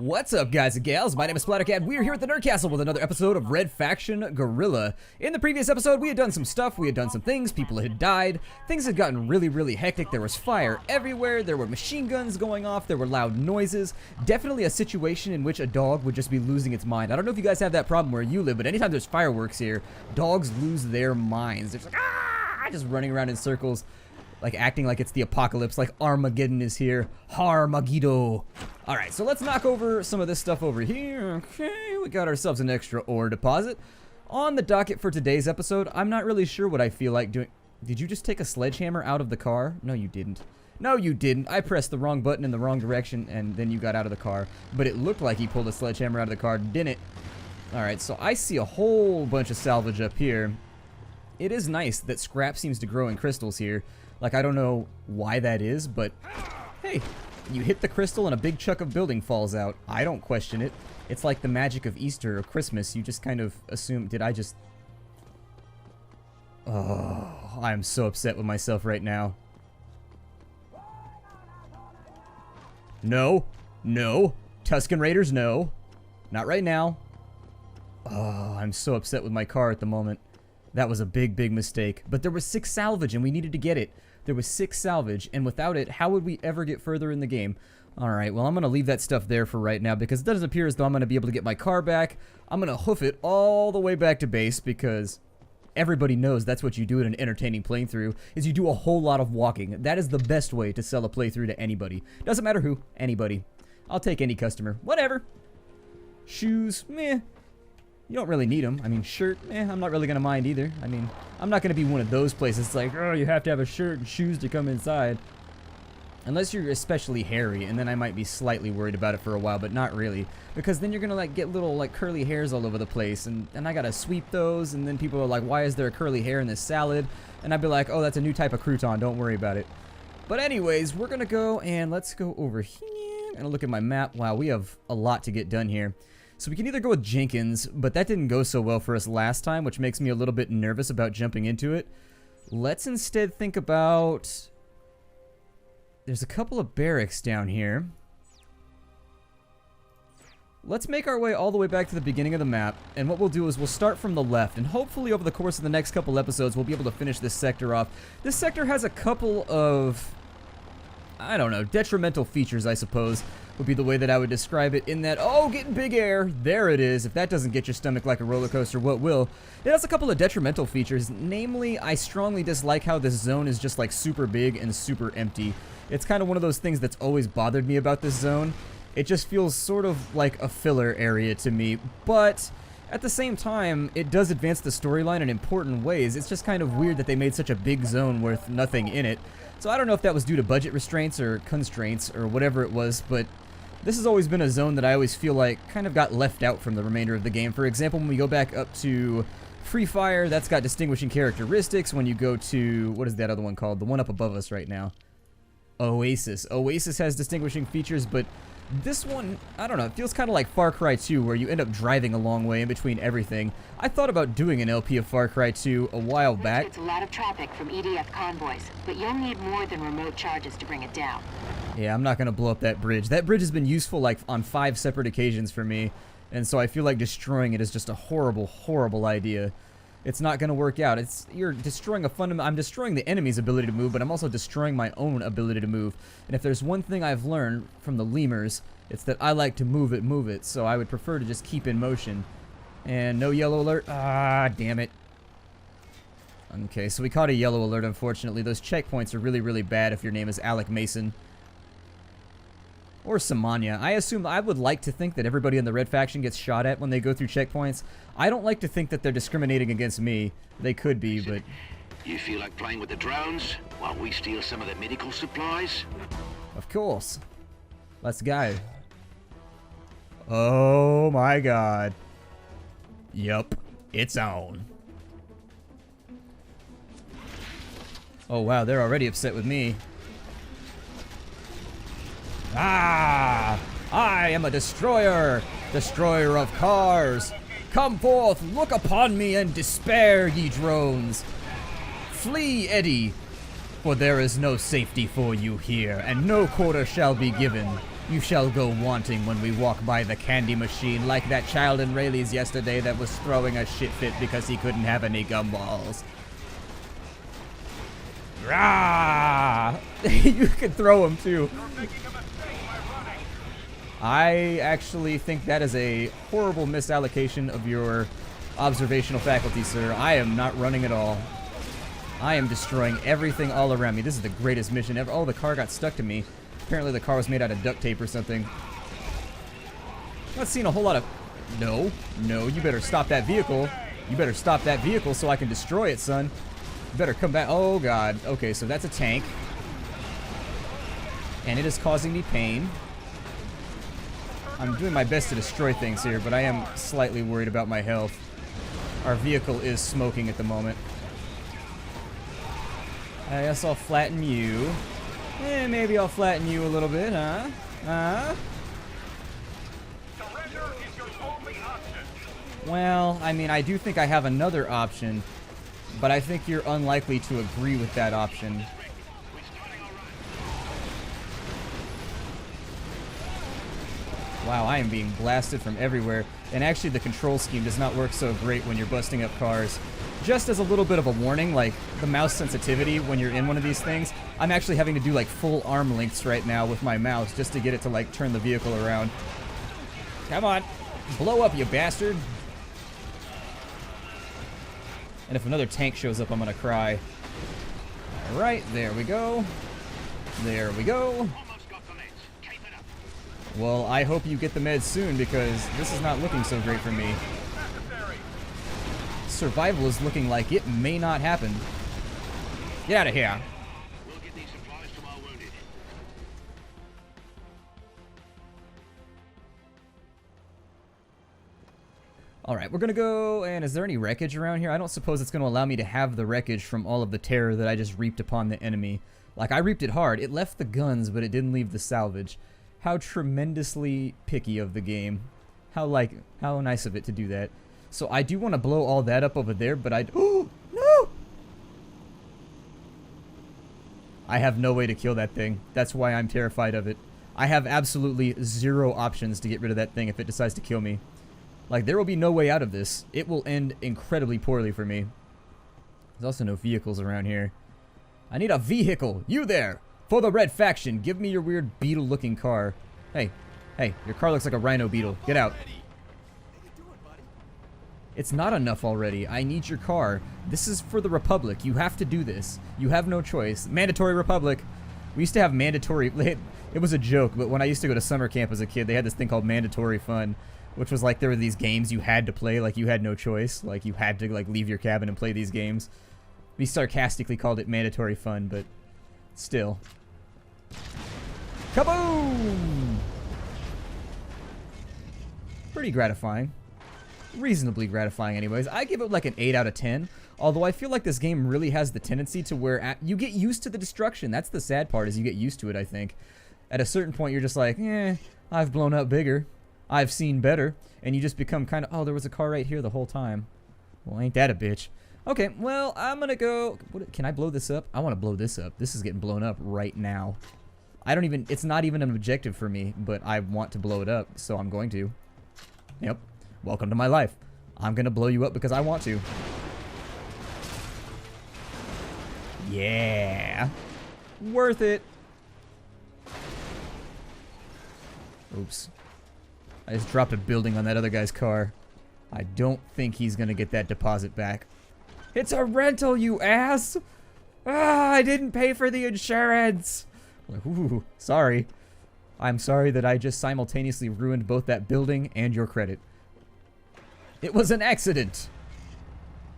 What's up, guys and gals? My name is Splattercat. We're here at the Nerd Castle with another episode of Red Faction Guerilla. In the previous episode, we had done some stuff, we had done some things, people had died, things had gotten really hectic, there was fire everywhere, there were machine guns going off, there were loud noises, definitely a situation in which a dog would just be losing its mind. I don't know if you guys have that problem where you live, but anytime there's fireworks here, dogs lose their minds. They're just like, ah, just running around in circles, like acting like it's the apocalypse, like Armageddon is here. Harmageddon. Alright, so let's knock over some of this stuff over here. Okay, we got ourselves an extra ore deposit. On the docket for today's episode, I'm not really sure what I feel like doing. Did you just take a sledgehammer out of the car? No, you didn't. No, you didn't. I pressed the wrong button in the wrong direction, and then you got out of the car. But it looked like he pulled a sledgehammer out of the car, didn't it? Alright, so I see a whole bunch of salvage up here. It is nice that scrap seems to grow in crystals here. Like, I don't know why that is, but hey, you hit the crystal and a big chunk of building falls out. I don't question it. It's like the magic of Easter or Christmas. You just kind of assume, did I just... Oh, I'm so upset with myself right now. No. No. Tusken Raiders, no. Not right now. Oh, I'm so upset with my car at the moment. That was a big mistake. But there was 6 salvage and we needed to get it. There was 6 salvage, and without it, how would we ever get further in the game? Alright, well, I'm going to leave that stuff there for right now, because it doesn't appear as though I'm going to be able to get my car back. I'm going to hoof it all the way back to base, because everybody knows that's what you do in an entertaining playthrough, is you do a whole lot of walking. That is the best way to sell a playthrough to anybody. Doesn't matter who, anybody. I'll take any customer. Whatever. Shoes, meh. You don't really need them. I mean, shirt, I'm not really going to mind either. I mean, I'm not going to be one of those places. It's like, oh, you have to have a shirt and shoes to come inside. Unless you're especially hairy, and then I might be slightly worried about it for a while, but not really. Because then you're going to, like, get little, like, curly hairs all over the place, and I got to sweep those, and then people are like, why is there a curly hair in this salad? And I'd be like, oh, that's a new type of crouton, don't worry about it. But anyways, we're going to go, and let's go over here, and look at my map. Wow, we have a lot to get done here. So we can either go with Jenkins, but that didn't go so well for us last time, which makes me a little bit nervous about jumping into it. Let's instead think about... There's a couple of barracks down here. Let's make our way all the way back to the beginning of the map, and what we'll do is we'll start from the left, and hopefully over the course of the next couple episodes we'll be able to finish this sector off. This sector has a couple of... I don't know, detrimental features, I suppose, would be the way that I would describe it, in that, oh, getting big air, there it is. If that doesn't get your stomach like a roller coaster, what will? It has a couple of detrimental features, namely, I strongly dislike how this zone is just like super big and super empty. It's kind of one of those things that's always bothered me about this zone. It just feels sort of like a filler area to me, but at the same time, it does advance the storyline in important ways. It's just kind of weird that they made such a big zone with nothing in it. So I don't know if that was due to budget restraints or constraints or whatever it was, but this has always been a zone that I always feel like kind of got left out from the remainder of the game. For example, when we go back up to Free Fire, that's got distinguishing characteristics. When you go to, what is that other one called? The one up above us right now. Oasis. Oasis has distinguishing features, but this one, I don't know, it feels kind of like Far Cry 2, where you end up driving a long way in between everything. I thought about doing an LP of Far Cry 2 a while back. It's a lot of traffic from EDF convoys, but you'll need more than remote charges to bring it down. Yeah, I'm not going to blow up that bridge. That bridge has been useful like on 5 separate occasions for me, and so I feel like destroying it is just a horrible idea. It's not going to work out. You're destroying a I'm destroying the enemy's ability to move, but I'm also destroying my own ability to move. And if there's one thing I've learned from the lemurs, it's that I like to move it, so I would prefer to just keep in motion. And no yellow alert. Ah, damn it. Okay, so we caught a yellow alert, unfortunately. Those checkpoints are really bad if your name is Alec Mason. Or Samanya. I would like to think that everybody in the Red Faction gets shot at when they go through checkpoints. I don't like to think that they're discriminating against me. They could be, but... You feel like playing with the drones while we steal some of the medical supplies? Of course. Let's go. Oh my god. Yup. It's on. Oh wow, they're already upset with me. Ah! I am a destroyer! Destroyer of cars! Come forth, look upon me, and despair, ye drones! Flee, Eddie! For there is no safety for you here, and no quarter shall be given. You shall go wanting when we walk by the candy machine, like that child in Rayleigh's yesterday that was throwing a shit fit because he couldn't have any gumballs. Rah! You can throw them too. I actually think that is a horrible misallocation of your observational faculty, sir. I am not running at all. I am destroying everything all around me. This is the greatest mission ever. Oh, the car got stuck to me. Apparently the car was made out of duct tape or something. Not seeing a whole lot of... No, you better stop that vehicle. You better stop that vehicle so I can destroy it, son. You better come back. Oh, God. Okay, so that's a tank. And it is causing me pain. I'm doing my best to destroy things here, but I am slightly worried about my health. Our vehicle is smoking at the moment. I guess I'll flatten you. Maybe I'll flatten you a little bit, huh? Surrender is your only option. Well, I mean, I do think I have another option, but I think you're unlikely to agree with that option. Wow, I am being blasted from everywhere. And actually, the control scheme does not work so great when you're busting up cars. Just as a little bit of a warning, like, the mouse sensitivity when you're in one of these things, I'm actually having to do, like, full arm lengths right now with my mouse just to get it to, like, turn the vehicle around. Come on. Blow up, you bastard. And if another tank shows up, I'm gonna cry. Alright, there we go. There we go. Well, I hope you get the meds soon, because this is not looking so great for me. Survival is looking like it may not happen. Get out of here. We'll get these supplies to our wounded. Alright, we're gonna go, and is there any wreckage around here? I don't suppose it's gonna allow me to have the wreckage from all of the terror that I just reaped upon the enemy. Like, I reaped it hard. It left the guns, but it didn't leave the salvage. How tremendously picky of the game. How nice of it to do that. So I do want to blow all that up over there, but oh, no! I have no way to kill that thing. That's why I'm terrified of it. I have absolutely zero options to get rid of that thing if it decides to kill me. Like, there will be no way out of this. It will end incredibly poorly for me. There's also no vehicles around here. I need a vehicle! You there! For the red faction, give me your weird beetle-looking car. Hey, your car looks like a rhino beetle. Get out. It's not enough already. I need your car. This is for the Republic. You have to do this. You have no choice. Mandatory Republic. We used to have mandatory... It was a joke, but when I used to go to summer camp as a kid, they had this thing called mandatory fun, which was like there were these games you had to play, like you had no choice. Like you had to like leave your cabin and play these games. We sarcastically called it mandatory fun, but still. Kaboom! Pretty gratifying. Reasonably gratifying anyways. I give it like an 8 out of 10. Although I feel like this game really has the tendency to where you get used to the destruction. That's the sad part, is you get used to it, I think. At a certain point, you're just like, I've blown up bigger. I've seen better. And you just become kind of, oh, there was a car right here the whole time. Well, ain't that a bitch. Okay, well, I'm gonna go... Can I blow this up? I want to blow this up. This is getting blown up right now. It's not even an objective for me, but I want to blow it up, so I'm going to. Yep. Welcome to my life. I'm gonna blow you up because I want to. Yeah. Worth it. Oops. I just dropped a building on that other guy's car. I don't think he's gonna get that deposit back. It's a rental, you ass! Ah, I didn't pay for the insurance! Like, ooh, sorry. I'm sorry that I just simultaneously ruined both that building and your credit. It was an accident!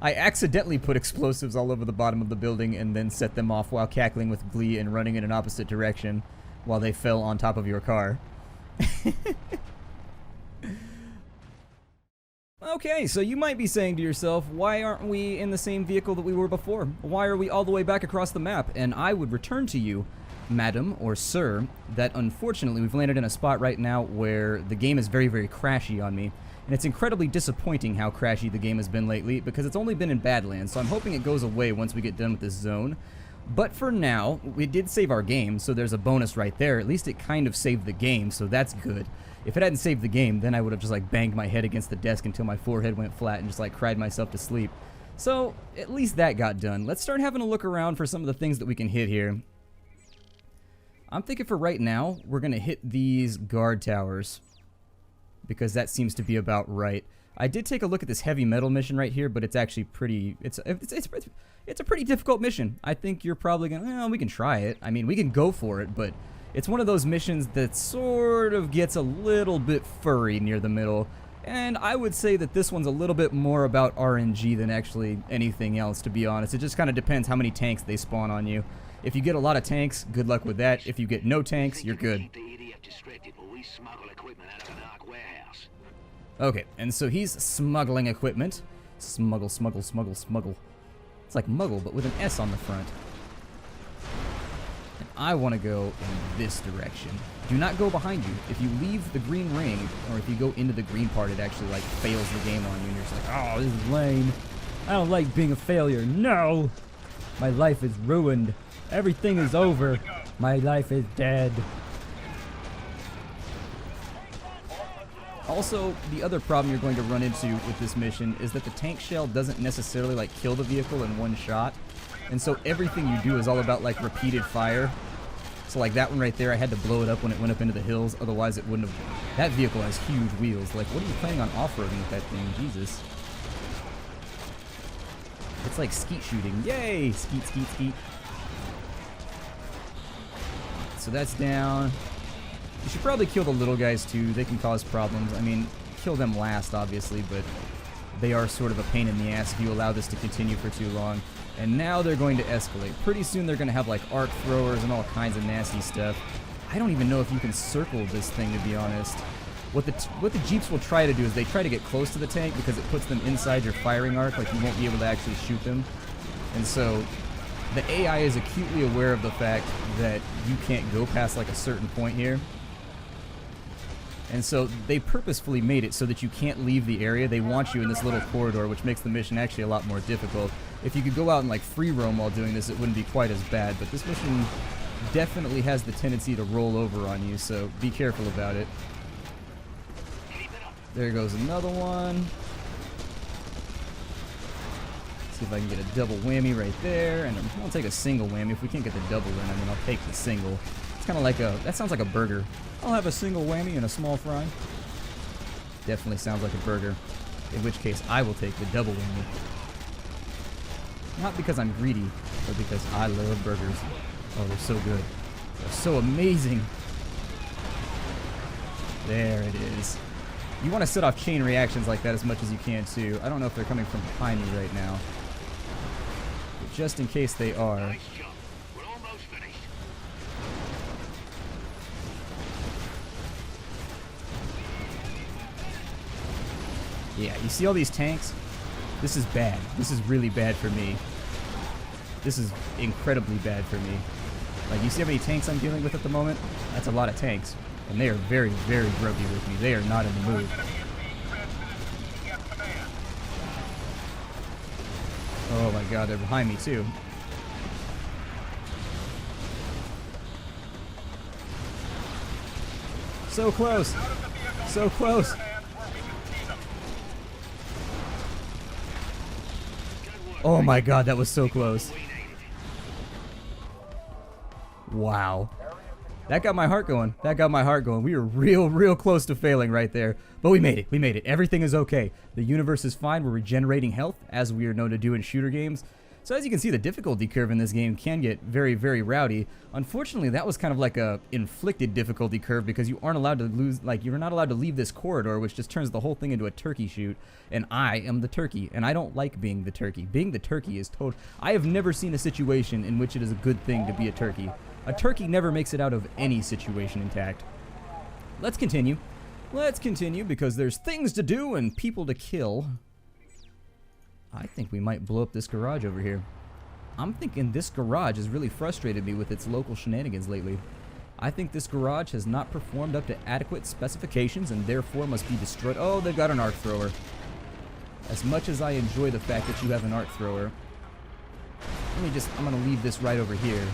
I accidentally put explosives all over the bottom of the building and then set them off while cackling with glee and running in an opposite direction while they fell on top of your car. Okay, so you might be saying to yourself, why aren't we in the same vehicle that we were before? Why are we all the way back across the map? And I would return to you, madam or sir, that unfortunately we've landed in a spot right now where the game is very, very crashy on me. And it's incredibly disappointing how crashy the game has been lately because it's only been in Badlands, so I'm hoping it goes away once we get done with this zone. But for now, we did save our game, so there's a bonus right there. At least it kind of saved the game, so that's good. If it hadn't saved the game, then I would have just like banged my head against the desk until my forehead went flat and just like cried myself to sleep. So at least that got done. Let's start having a look around for some of the things that we can hit here. I'm thinking for right now, we're going to hit these guard towers, because that seems to be about right. I did take a look at this heavy metal mission right here, but it's actually pretty, it's a pretty difficult mission. I think you're probably going to, well, we can try it. I mean, we can go for it, but it's one of those missions that sort of gets a little bit furry near the middle. And I would say that this one's a little bit more about RNG than actually anything else, to be honest. It just kind of depends how many tanks they spawn on you. If you get a lot of tanks, good luck with that. If you get no tanks, you're good. Okay, and so he's smuggling equipment. Smuggle, smuggle, smuggle, smuggle. It's like muggle, but with an S on the front. And I want to go in this direction. Do not go behind you. If you leave the green ring, or if you go into the green part, it actually like fails the game on you, and you're just like, oh, this is lame. I don't like being a failure. No! My life is ruined. Everything is over. My life is dead. Also, the other problem you're going to run into with this mission is that the tank shell doesn't necessarily like kill the vehicle in one shot. And so everything you do is all about like repeated fire. So like that one right there, I had to blow it up when it went up into the hills, otherwise it wouldn't have. That vehicle has huge wheels. Like, what are you planning on off-roading with that thing? Jesus. It's like skeet shooting. Yay! Skeet, skeet, skeet. So that's down. You should probably kill the little guys too. They can cause problems. I mean, kill them last, obviously, but they are sort of a pain in the ass if you allow this to continue for too long. And now they're going to escalate. Pretty soon they're going to have like arc throwers and all kinds of nasty stuff. I don't even know if you can circle this thing, to be honest. What the Jeeps will try to do is they try to get close to the tank because it puts them inside your firing arc, like you won't be able to actually shoot them. And so the AI is acutely aware of the fact that you can't go past like a certain point here. And so they purposefully made it so that you can't leave the area. They want you in this little corridor, which makes the mission actually a lot more difficult. If you could go out and like free roam while doing this, it wouldn't be quite as bad. But this mission definitely has the tendency to roll over on you, so be careful about it. There goes another one. See if I can get a double whammy right there. And I'll take a single whammy. If we can't get the double in, I mean, I'll take the single. It's kind of like a, that sounds like a burger. I'll have a single whammy and a small fry. Definitely sounds like a burger. In which case, I will take the double whammy. Not because I'm greedy, but because I love burgers. Oh, they're so good. They're so amazing. There it is. You want to set off chain reactions like that as much as you can, too. I don't know if they're coming from behind me right now. But just in case they are. Yeah, you see all these tanks? This is bad. This is really bad for me. This is incredibly bad for me. Like, you see how many tanks I'm dealing with at the moment? That's a lot of tanks. And they are very, very grubby with me. They are not in the mood. Oh my god, they're behind me too. So close! So close! Oh my god, that was so close. Wow. That got my heart going. That got my heart going. We were real close to failing right there. But we made it. We made it. Everything is okay. The universe is fine. We're regenerating health, as we are known to do in shooter games. So as you can see, the difficulty curve in this game can get very, very rowdy. Unfortunately, that was kind of like a inflicted difficulty curve because you aren't allowed to lose, like, you're not allowed to leave this corridor, which just turns the whole thing into a turkey shoot. And I am the turkey, and I don't like being the turkey. Being the turkey is total. I have never seen a situation in which it is a good thing to be a turkey. A turkey never makes it out of any situation intact. Let's continue. Let's continue because there's things to do and people to kill. I think we might blow up this garage over here. I'm thinking this garage has really frustrated me with its local shenanigans lately. I think this garage has not performed up to adequate specifications and therefore must be destroyed. Oh, they've got an arc thrower. As much as I enjoy the fact that you have an arc thrower, I'm gonna leave this right over here.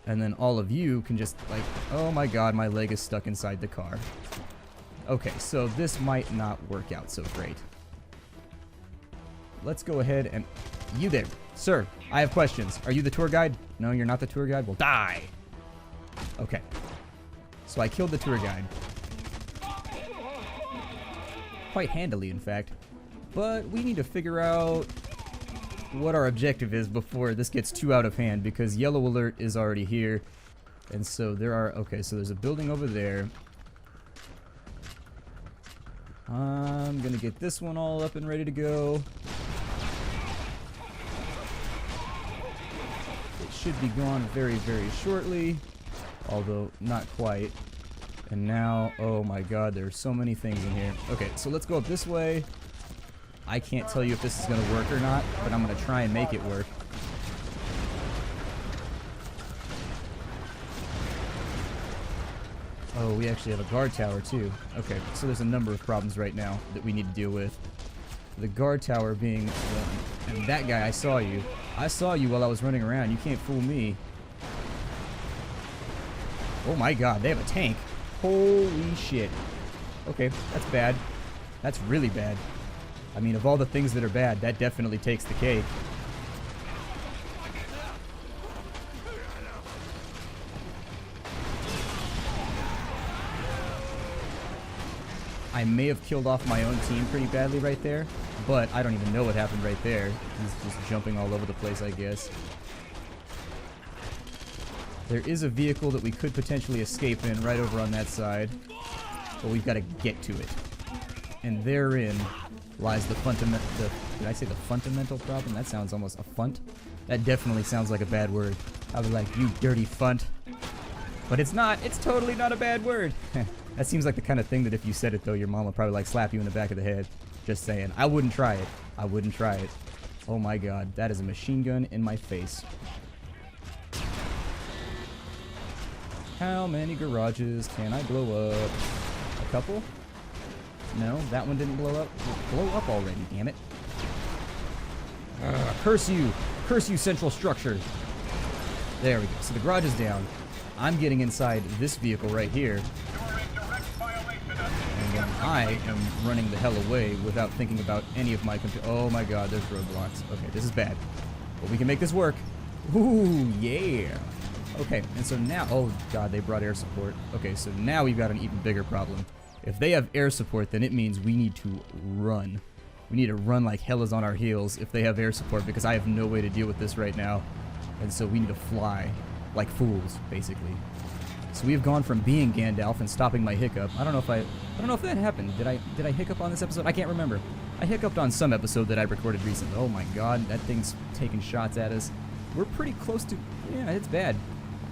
And then all of you can just, like, oh my god, my leg is stuck inside the car. Okay, so this might not work out so great. Let's go ahead and... You there. Sir, I have questions. Are you the tour guide? No, you're not the tour guide? Well, die! Okay. So I killed the tour guide. Quite handily, in fact. But we need to figure out what our objective is before this gets too out of hand, because yellow alert is already here. And so there are... Okay, so there's a building over there. I'm gonna get this one all up and ready to go. It should be gone very, very shortly. Although, not quite. And now, oh my god, there's so many things in here. Okay, so let's go up this way. I can't tell you if this is going to work or not, but I'm going to try and make it work. Oh, we actually have a guard tower too. Okay, so there's a number of problems right now that we need to deal with. The guard tower being... and that guy, I saw you. I saw you while I was running around. You can't fool me. Oh my god, they have a tank. Holy shit. Okay, that's bad. That's really bad. I mean, of all the things that are bad, that definitely takes the cake. I may have killed off my own team pretty badly right there, but I don't even know what happened right there. He's just jumping all over the place, I guess. There is a vehicle that we could potentially escape in right over on that side, but we've got to get to it. And therein lies the fundamental... Did I say the fundamental problem? That sounds almost a funt. That definitely sounds like a bad word. I was like, you dirty funt. But it's not. It's totally not a bad word. That seems like the kind of thing that if you said it, though, your mom would probably, like, slap you in the back of the head. Just saying. I wouldn't try it. I wouldn't try it. Oh my god. That is a machine gun in my face. How many garages can I blow up? A couple? No, that one didn't blow up. Blow up already, damn it. Curse you! Curse you, central structure! There we go. So the garage is down. I'm getting inside this vehicle right here. And then I am running the hell away without thinking about any of my oh my god, there's roadblocks. Okay, this is bad. But we can make this work. Ooh, yeah! Okay, and so now... Oh god, they brought air support. Okay, so now we've got an even bigger problem. If they have air support, then it means we need to run. We need to run like hell is on our heels if they have air support, because I have no way to deal with this right now. And so we need to fly like fools, basically. So we have gone from being Gandalf and stopping my hiccup. I don't know if that happened. Did I hiccup on this episode? I can't remember. I hiccuped on some episode that I recorded recently. Oh my god, that thing's taking shots at us. We're pretty close to... Yeah, it's bad.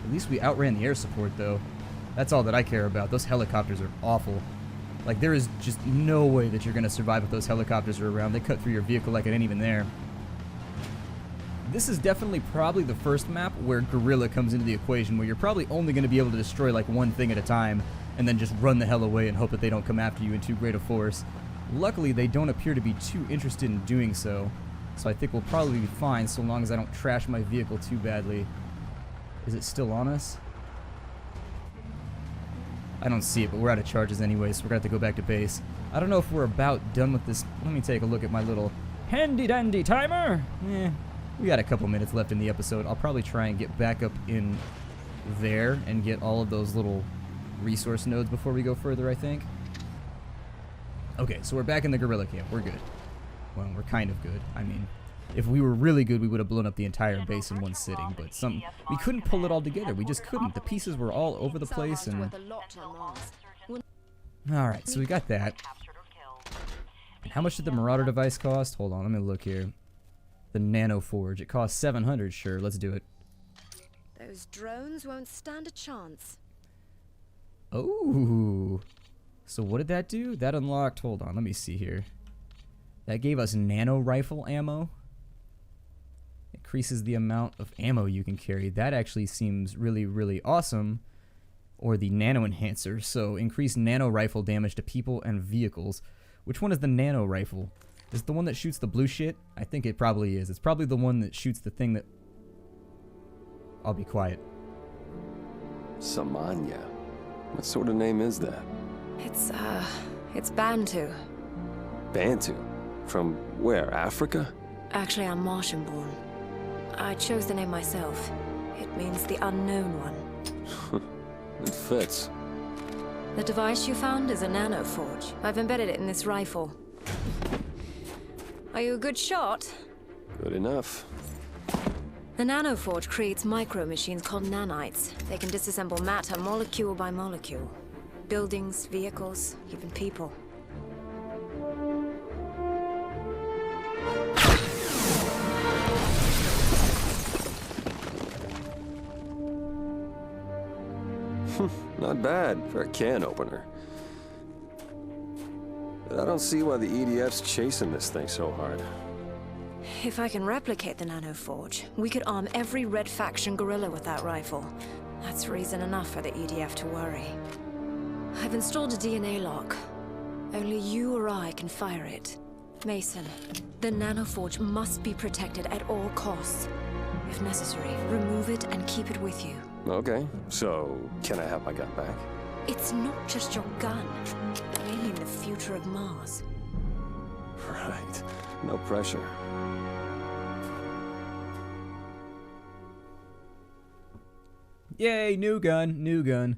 At least we outran the air support, though. That's all that I care about. Those helicopters are awful. Like, there is just no way that you're going to survive if those helicopters are around. They cut through your vehicle like it ain't even there. This is definitely probably the first map where Guerilla comes into the equation, where you're probably only going to be able to destroy like one thing at a time, and then just run the hell away and hope that they don't come after you in too great a force. Luckily, they don't appear to be too interested in doing so, so I think we'll probably be fine so long as I don't trash my vehicle too badly. Is it still on us? I don't see it, but we're out of charges anyway, so we're going to have to go back to base. I don't know if we're about done with this. Let me take a look at my little handy-dandy timer. We got a couple minutes left in the episode. I'll probably try and get back up in there and get all of those little resource nodes before we go further, I think. Okay, so we're back in the Guerilla camp. We're good. Well, we're kind of good. I mean, if we were really good, we would have blown up the entire base in one sitting, but we couldn't pull it all together. We just couldn't. The pieces were all over the place, and... Alright, so we got that. And how much did the Marauder device cost? Hold on, let me look here. The Nano Forge. It costs 700, sure, let's do it. Those drones won't stand a chance. Oh, so what did that do? That unlocked, hold on, let me see here. That gave us nano rifle ammo. Increases the amount of ammo you can carry. That actually seems really, really awesome. Or the nano enhancer. So increase nano rifle damage to people and vehicles. Which one is the nano rifle? Is it the one that shoots the blue shit? I think it probably is. It's probably the one that shoots the thing that... I'll be quiet. Samanya. What sort of name is that? It's Bantu. Bantu? From where, Africa? Actually, I'm Martian-born. I chose the name myself. It means the unknown one. It fits. The device you found is a Nano forge. I've embedded it in this rifle. Are you a good shot? Good enough. The Nano forge creates micro-machines called nanites. They can disassemble matter molecule by molecule. Buildings, vehicles, even people. Not bad for a can opener. But I don't see why the EDF's chasing this thing so hard. If I can replicate the Nano forge, we could arm every Red Faction guerrilla with that rifle. That's reason enough for the EDF to worry. I've installed a DNA lock. Only you or I can fire it. Mason, the Nano forge must be protected at all costs. If necessary, remove it and keep it with you. Okay, so can I have my gun back? It's not just your gun. I mean the future of Mars. Right. No pressure. Yay, new gun, new gun.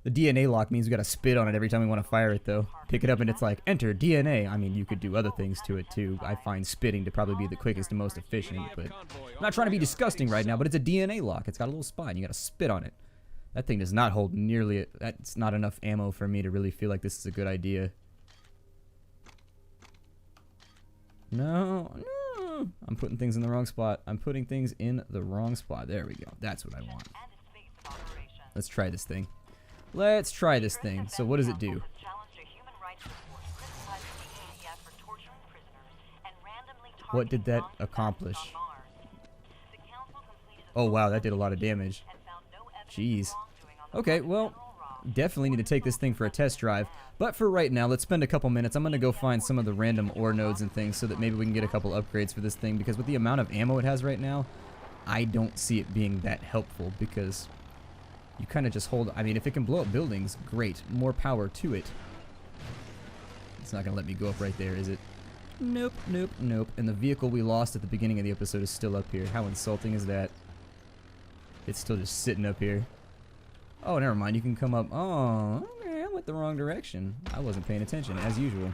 The DNA lock means we gotta spit on it every time we want to fire it, though. Pick it up and it's like, enter DNA. I mean, you could do other things to it, too. I find spitting to probably be the quickest and most efficient, but... I'm not trying to be disgusting right now, but it's a DNA lock. It's got a little spine. You gotta spit on it. That thing does not hold nearly... That's not enough ammo for me to really feel like this is a good idea. No, no. I'm putting things in the wrong spot. I'm putting things in the wrong spot. There we go. That's what I want. Let's try this thing. Let's try this thing. So what does it do? What did that accomplish? Oh wow, that did a lot of damage. Jeez. Okay, well, definitely need to take this thing for a test drive. But for right now, let's spend a couple minutes. I'm going to go find some of the random ore nodes and things so that maybe we can get a couple upgrades for this thing. Because with the amount of ammo it has right now, I don't see it being that helpful. Because you kind of just hold... I mean, if it can blow up buildings, great. More power to it. It's not going to let me go up right there, is it? Nope, nope, nope. And the vehicle we lost at the beginning of the episode is still up here. How insulting is that? It's still just sitting up here. Oh, never mind. You can come up. Oh, okay, I went the wrong direction. I wasn't paying attention, as usual.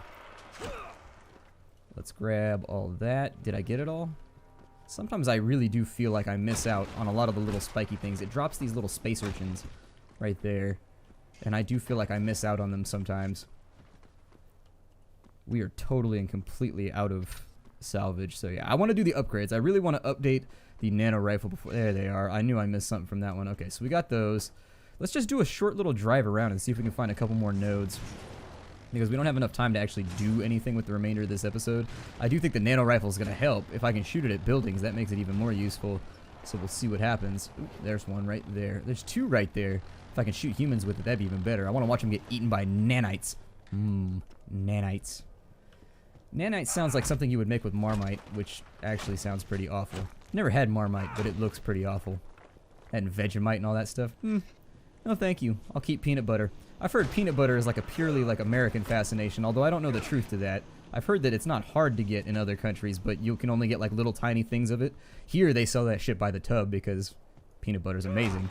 Let's grab all that. Did I get it all? Sometimes I really do feel like I miss out on a lot of the little spiky things. It drops these little space urchins right there. And I do feel like I miss out on them sometimes. We are totally and completely out of salvage. So yeah, I want to do the upgrades. I really want to update the Nano rifle before... There they are. I knew I missed something from that one. Okay, so we got those. Let's just do a short little drive around and see if we can find a couple more nodes. Because we don't have enough time to actually do anything with the remainder of this episode. I do think the Nano rifle is going to help. If I can shoot it at buildings, that makes it even more useful. So we'll see what happens. Ooh, there's one right there. There's two right there. If I can shoot humans with it, that'd be even better. I want to watch them get eaten by nanites. Nanites. Nanites sounds like something you would make with Marmite, which actually sounds pretty awful. Never had Marmite, but it looks pretty awful. And Vegemite and all that stuff. No, thank you. I'll keep peanut butter. I've heard peanut butter is like a purely like American fascination, although I don't know the truth to that. I've heard that it's not hard to get in other countries, but you can only get like little tiny things of it. Here they sell that shit by the tub because peanut butter is amazing.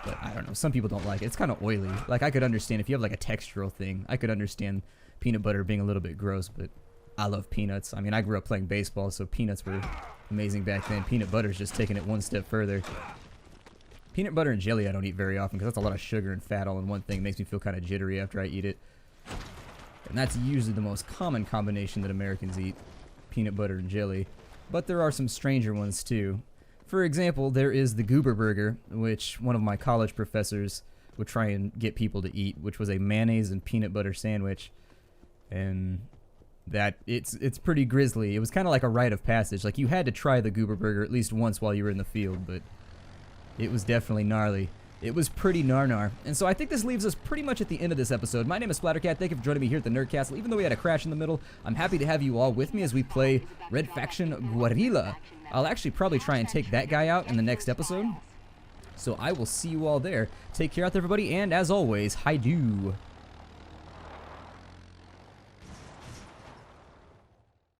But I don't know, some people don't like it. It's kind of oily. Like I could understand if you have like a textural thing, I could understand peanut butter being a little bit gross, but I love peanuts. I mean, I grew up playing baseball, so peanuts were amazing back then. Peanut butter's just taking it one step further. Peanut butter and jelly I don't eat very often because that's a lot of sugar and fat all in one thing. It makes me feel kind of jittery after I eat it. And that's usually the most common combination that Americans eat, peanut butter and jelly. But there are some stranger ones too. For example, there is the Goober Burger, which one of my college professors would try and get people to eat, which was a mayonnaise and peanut butter sandwich. And that it's pretty grisly. It was kind of like a rite of passage. Like you had to try the Goober Burger at least once while you were in the field, but it was definitely gnarly. it was pretty nar. And so I think this leaves us pretty much at the end of this episode. My name is Splattercat. Thank you for joining me here at the Nerd Castle. Even though we had a crash in the middle, I'm happy to have you all with me as we play Red Faction Guerilla. I'll actually probably try and take that guy out in the next episode. So I will see you all there. Take care out there, everybody, and as always, hi-do.